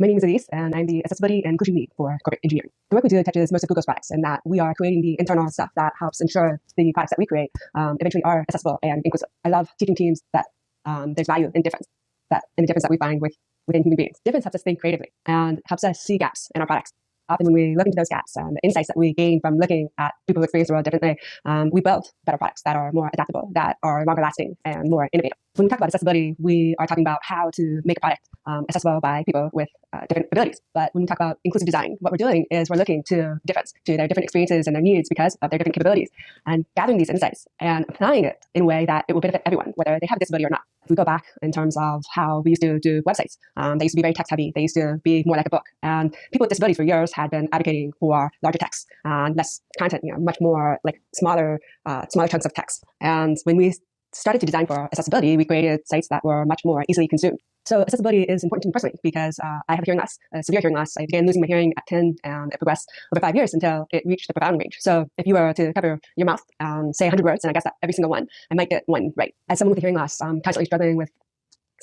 My name is Elise, and I'm the Accessibility and Inclusion Lead for Corporate Engineering. The work we do touches most of Google's products in that we are creating the internal stuff that helps ensure the products that we create eventually are accessible and inclusive. I love teaching teams that there's value in difference, that in the difference that we find within human beings. Difference helps us think creatively and helps us see gaps in our products. Often when we look into those gaps and the insights that we gain from looking at people who experience the world differently, we build better products that are more adaptable, that are longer lasting, and more innovative. When we talk about accessibility, we are talking about how to make a product accessible by people with different abilities. But when we talk about inclusive design, what we're doing is we're looking to difference, to their different experiences and their needs because of their different capabilities, and gathering these insights and applying it in a way that it will benefit everyone, whether they have a disability or not. If we go back in terms of how we used to do websites, they used to be very text heavy. They used to be more like a book. And people with disabilities for years had been advocating for larger text and less content, much more like smaller chunks of text. And when we started to design for accessibility, we created sites that were much more easily consumed. So accessibility is important to me personally because I have hearing loss, severe hearing loss. I began losing my hearing at 10 and it progressed over 5 years until it reached the profound range. So if you were to cover your mouth and say 100 words, and I guess that every single one, I might get one right. As someone with hearing loss, I'm constantly struggling with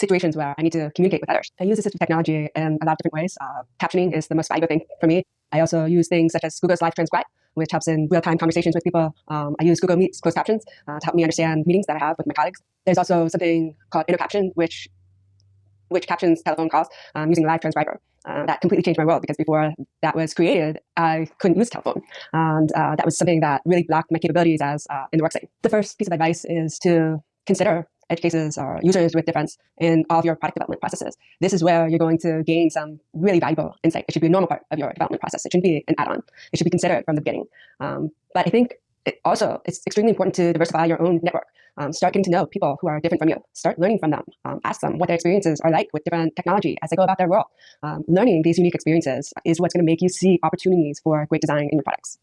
situations where I need to communicate with others. I use assistive technology in a lot of different ways. Captioning is the most valuable thing for me. I also use things such as Google's Live Transcribe, which helps in real-time conversations with people. I use Google Meet's closed captions to help me understand meetings that I have with my colleagues. There's also something called InterCaption, which captions telephone calls using Live Transcriber. That completely changed my world because before that was created, I couldn't use telephone. And that was something that really blocked my capabilities as in the work setting. The first piece of advice is to consider edge cases or users with difference in all of your product development processes. This is where you're going to gain some really valuable insight. It should be a normal part of your development process. It shouldn't be an add-on. It should be considered from the beginning. But I think it's extremely important to diversify your own network. Start getting to know people who are different from you. Start learning from them. Ask them what their experiences are like with different technology as they go about their world. Learning these unique experiences is what's going to make you see opportunities for great design in your products.